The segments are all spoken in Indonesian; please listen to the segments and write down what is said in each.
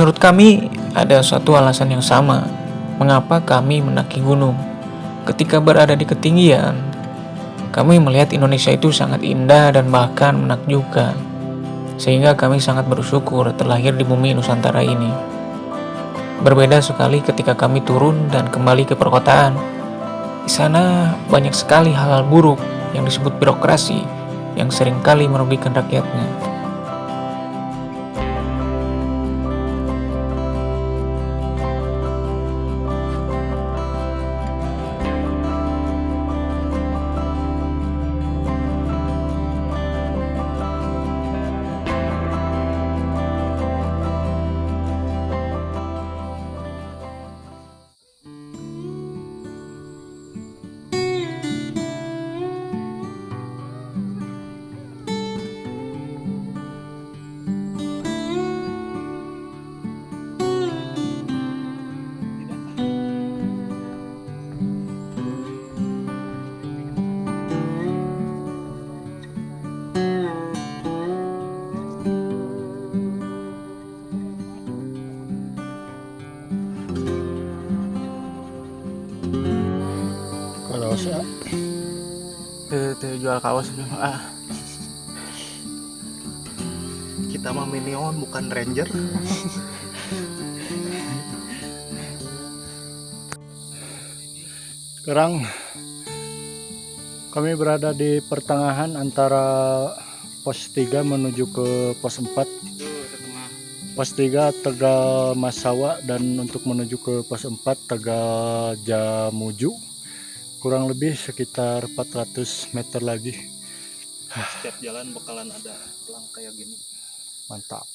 Menurut kami, ada suatu alasan yang sama mengapa kami mendaki gunung. Ketika berada di ketinggian, kami melihat Indonesia itu sangat indah dan bahkan menakjubkan, sehingga kami sangat bersyukur terlahir di bumi Nusantara ini. Berbeda sekali ketika kami turun dan kembali ke perkotaan. Di sana banyak sekali hal-hal buruk yang disebut birokrasi yang seringkali merugikan rakyatnya. Kalau saya jual kaos kita mah minion bukan ranger. Sekarang kami berada di pertengahan antara pos 3 menuju ke pos 4. Pos 3 Tegal Masawa dan untuk menuju ke pos 4 Tegal Jamuju. Kurang lebih sekitar 400 meter lagi. Setiap jalan bakalan ada pelang kayak gini. Mantap.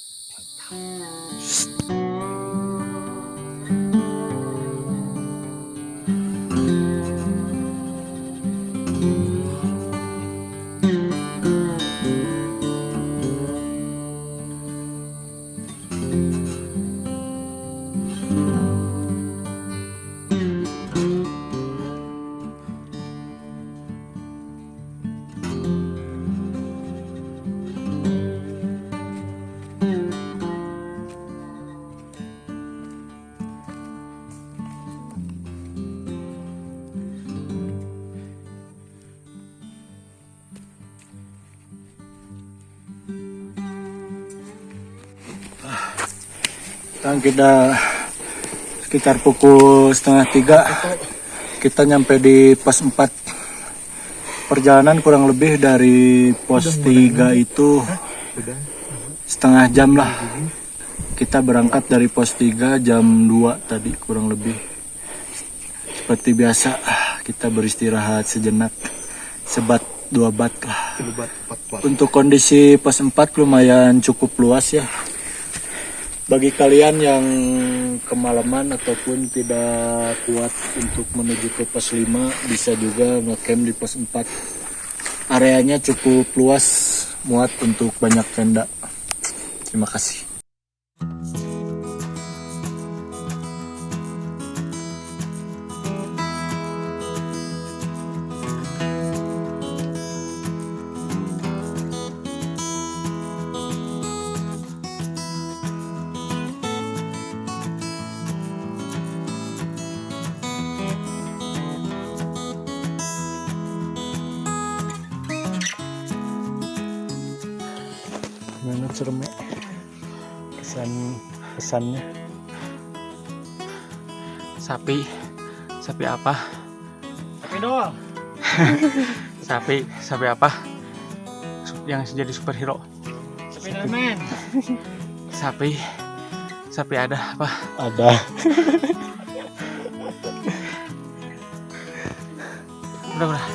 Sekarang kita sekitar pukul 2:30 kita nyampe di pos 4. Perjalanan kurang lebih dari pos 3 itu setengah jam lah. Kita berangkat dari pos 3 jam 2 tadi kurang lebih. Seperti biasa kita beristirahat sejenak, sebat 2 bat lah. Untuk kondisi pos 4 lumayan cukup luas ya. Bagi kalian yang kemalaman ataupun tidak kuat untuk menuju ke pos 5, bisa juga ngecamp di pos 4. Areanya cukup luas, muat untuk banyak tenda. Terima kasih. Gimana Cerme? Kesannya? sapi apa? Tapi doang. sapi apa yang jadi superhero? Spiderman. sapi ada apa? Ada. Udah.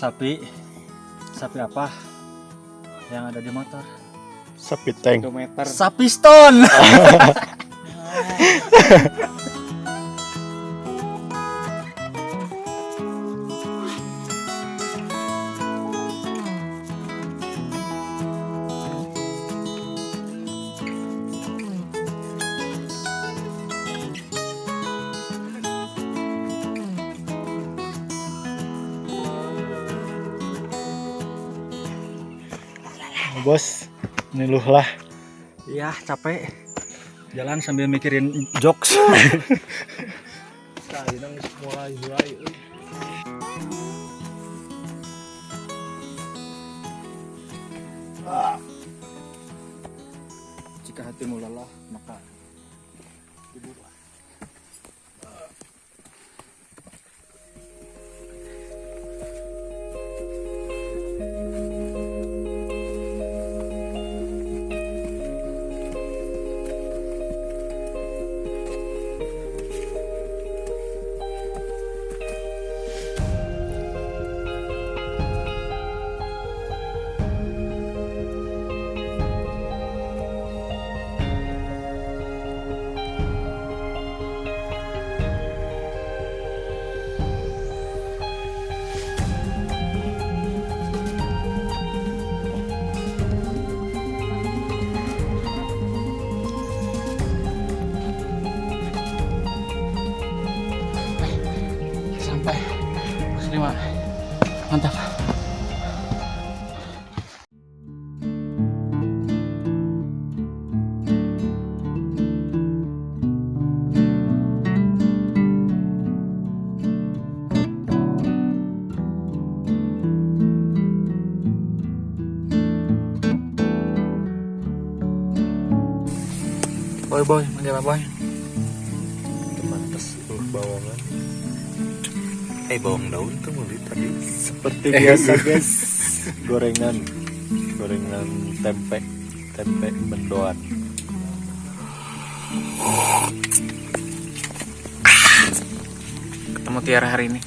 Sapi apa yang ada di motor? Sapi tank. Kilometer. Sapi stone. Bos, niluh lah. Iya, capek. Jalan sambil mikirin jokes. Sekali nangis mulai. Jika hatimu lelah, maka tidurlah. Sampai pos 5. Mantap. Boy, manggil apa boy? Temantes bawangan. Bawang daun tuh mulai tadi. Seperti biasa guys, gorengan tempe mendoan. Ketemu Tiara hari ini.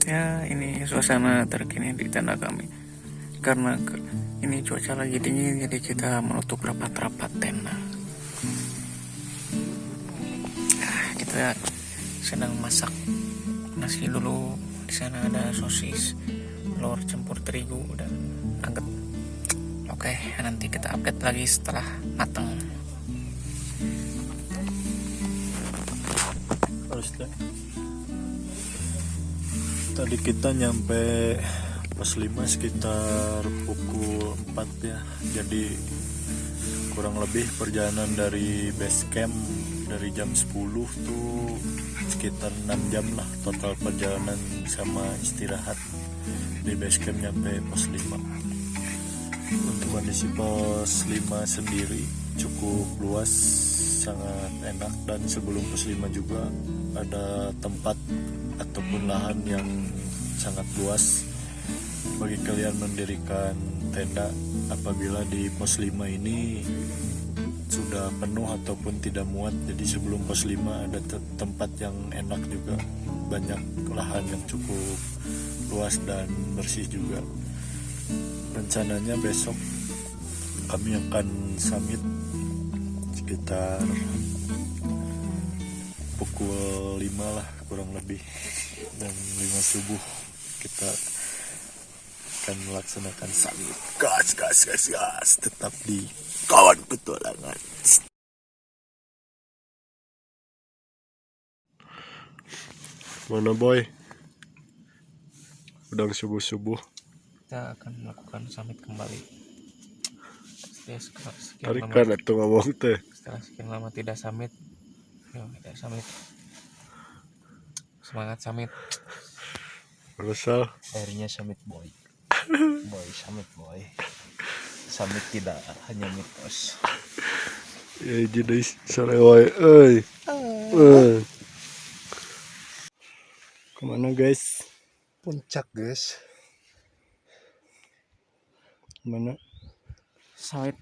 Ya, ini suasana terkini di tenda kami. Karena ini cuaca lagi dingin, jadi kita menutup rapat-rapat tenda. Kita sedang masak nasi dulu. Di sana ada sosis, telur campur terigu dan nugget. Oke, nanti kita update lagi setelah matang. Harusnya tadi kita nyampe pos 5 sekitar pukul 4 ya. Jadi kurang lebih perjalanan dari base camp dari jam 10 tuh sekitar 6 jam lah total perjalanan sama istirahat di base camp nyampe pos 5. Untuk kondisi pos 5 sendiri cukup luas, sangat enak, dan sebelum pos 5 juga ada tempat ataupun lahan yang sangat luas bagi kalian mendirikan tenda apabila di pos 5 ini sudah penuh ataupun tidak muat. Jadi sebelum pos 5 ada tempat yang enak juga, banyak lahan yang cukup luas dan bersih juga. Rencananya besok kami akan summit sekitar pukul 5 lah kurang lebih, dan 5 subuh kita akan melaksanakan summit. Gas, tetap di kawan petualangan. Mana boy? Udah subuh-subuh. Kita akan melakukan summit kembali. Tarikan atau ngomong teh. Setelah sekian lama tidak summit, yuk kita summit. Semangat summit. Rusal. Akhirnya summit boy. Summit tidak hanya mitos. Ya jadi sore wae kemana guys? Puncak guys. Mana? Summit.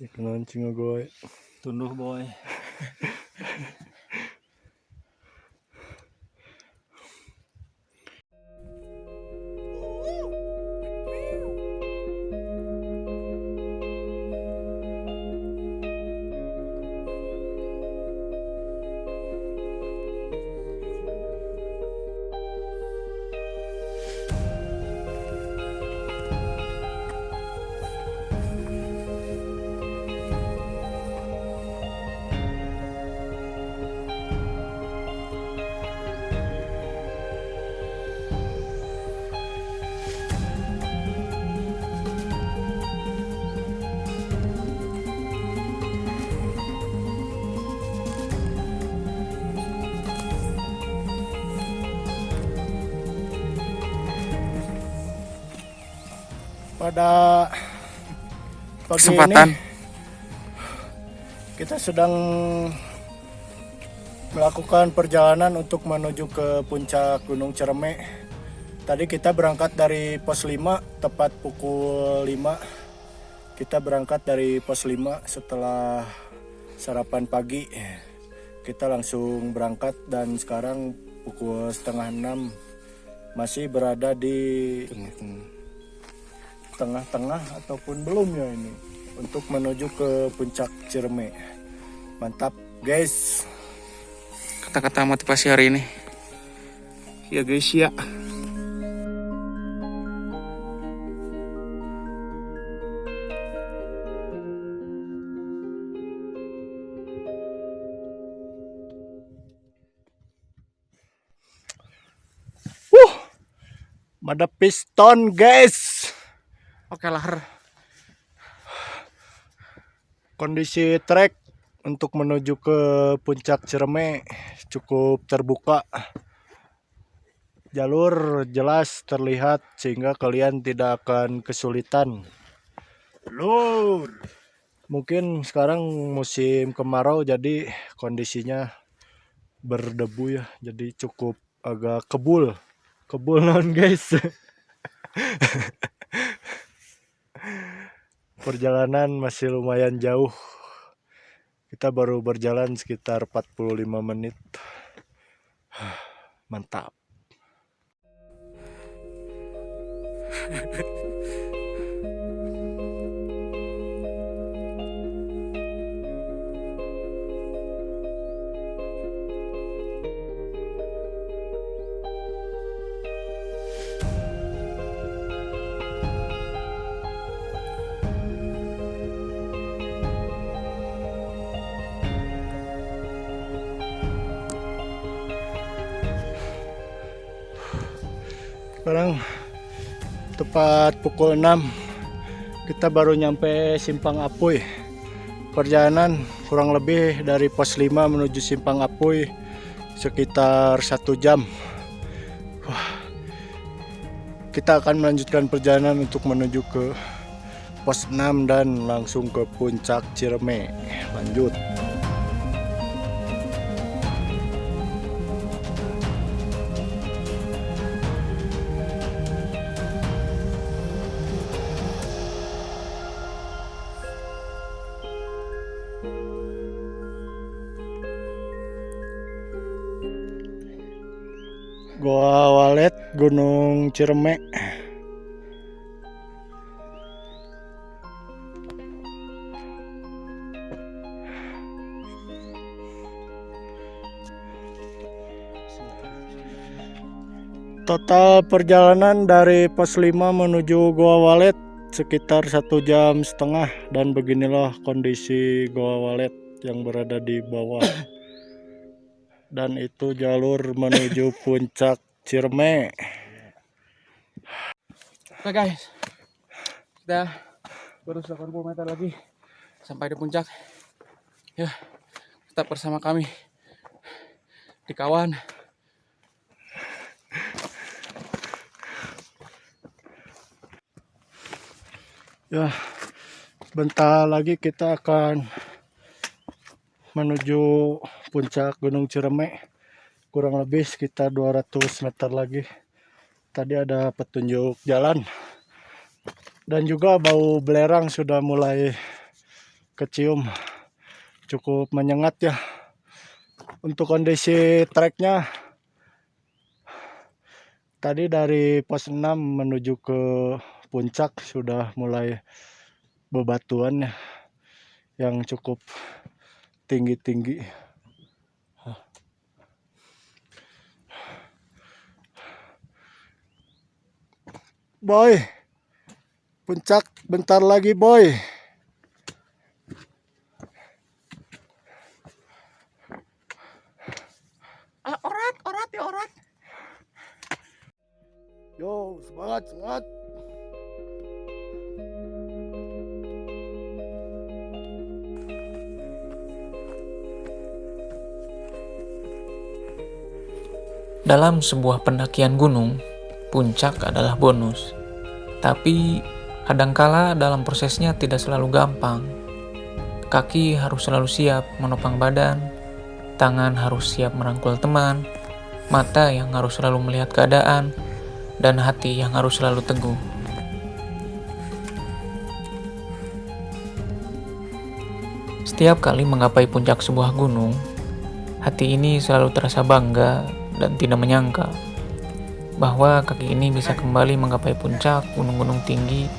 Ikanan cinggo gue. Tunduh boy. Pada pagi Kesempatan. ini kita sedang melakukan perjalanan untuk menuju ke puncak Gunung Ciremai. Tadi kita berangkat dari pos 5 tepat pukul 5. Kita berangkat dari pos 5 setelah sarapan pagi. Kita langsung berangkat dan sekarang pukul setengah 6 masih berada di tengah-tengah ataupun belum ya ini untuk menuju ke puncak Ciremai. Mantap guys. Kata-kata motivasi hari ini. Ya guys ya. Ada piston guys. Oke lah. Kondisi trek untuk menuju ke puncak Ciremai cukup terbuka. Jalur jelas terlihat sehingga kalian tidak akan kesulitan. Lur. Mungkin sekarang musim kemarau jadi kondisinya berdebu ya. Jadi cukup agak kebul. Kebul non guys. Perjalanan masih lumayan jauh. Kita baru berjalan sekitar 45 menit. Mantap. Sekarang tepat pukul 6 kita baru nyampe Simpang Apuy. Perjalanan kurang lebih dari pos 5 menuju Simpang Apuy sekitar 1 jam. Kita akan melanjutkan perjalanan untuk menuju ke pos 6 dan langsung ke puncak Ciremai. Lanjut. Goa Walet, Gunung Ciremai. Total perjalanan dari pos 5 menuju Goa Walet sekitar 1,5 jam dan beginilah kondisi Goa Walet yang berada di bawah. Dan itu jalur menuju puncak Ciremai. Oke guys. Kita baru 80 meter lagi sampai di puncak. Ya, tetap bersama kami di kawan. Ya, bentar lagi kita akan menuju puncak Gunung Ciremai. Kurang lebih sekitar 200 meter lagi. Tadi ada petunjuk jalan. Dan juga bau belerang sudah mulai kecium. Cukup menyengat ya. Untuk kondisi treknya, tadi dari pos 6 menuju ke puncak sudah mulai bebatuan ya, yang cukup tinggi-tinggi. Boy, puncak bentar lagi boy. Orat ya orat. Yo, semangat, semangat. Dalam sebuah pendakian gunung, puncak adalah bonus. Tapi Kadangkala dalam prosesnya tidak selalu gampang. Kaki harus selalu siap menopang badan, tangan harus siap merangkul teman, mata yang harus selalu melihat keadaan, dan hati yang harus selalu teguh. Setiap kali menggapai puncak sebuah gunung, hati ini selalu terasa bangga dan tidak menyangka bahwa kaki ini bisa kembali menggapai puncak gunung-gunung tinggi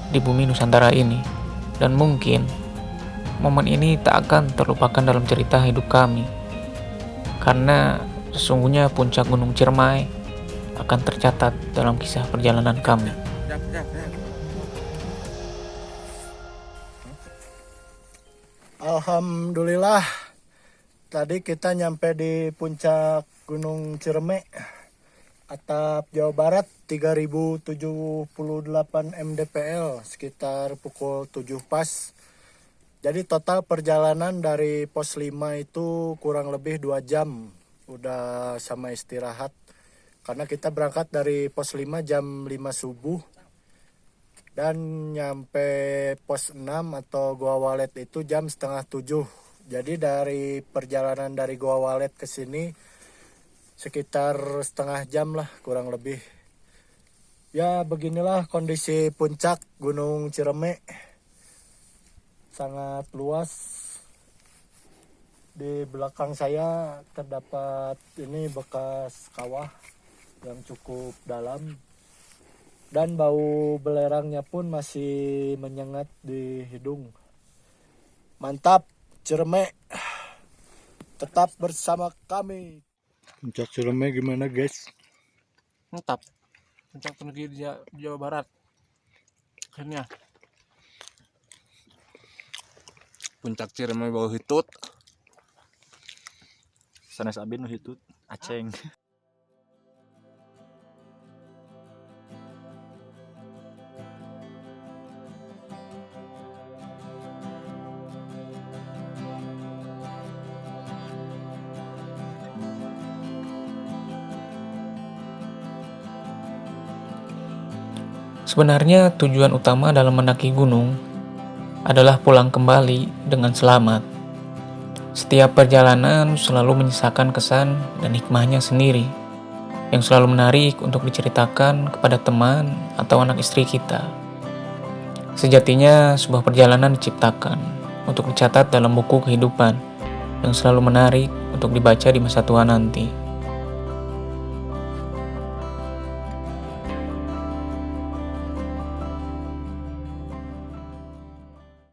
di bumi Nusantara ini. Dan mungkin momen ini tak akan terlupakan dalam cerita hidup kami, karena sesungguhnya puncak Gunung Ciremai akan tercatat dalam kisah perjalanan kami. Alhamdulillah, tadi kita nyampe di puncak Gunung Ciremai, atap Jawa Barat, 3078 mdpl, sekitar pukul 7 pas. Jadi total perjalanan dari pos 5 itu kurang lebih 2 jam, udah sama istirahat. Karena kita berangkat dari pos 5 jam 5 subuh, dan nyampe pos 6 atau Goa Walet itu jam setengah 7. Jadi dari perjalanan dari Goa Walet ke sini sekitar setengah jam lah kurang lebih. Ya beginilah kondisi puncak Gunung Ciremai. Sangat luas. Di belakang saya terdapat ini bekas kawah yang cukup dalam. Dan bau belerangnya pun masih menyengat di hidung. Mantap, Ciremai. Tetap bersama kami. Puncak Ciremai gimana guys? Mantap. Puncak penuh di Jawa Barat. Akhirnya. Puncak Ciremai bau hitut. Sanes abin nu hitut, aceng. Sebenarnya tujuan utama dalam mendaki gunung adalah pulang kembali dengan selamat. Setiap perjalanan selalu menyisakan kesan dan hikmahnya sendiri, yang selalu menarik untuk diceritakan kepada teman atau anak istri kita. Sejatinya sebuah perjalanan diciptakan untuk dicatat dalam buku kehidupan yang selalu menarik untuk dibaca di masa tua nanti.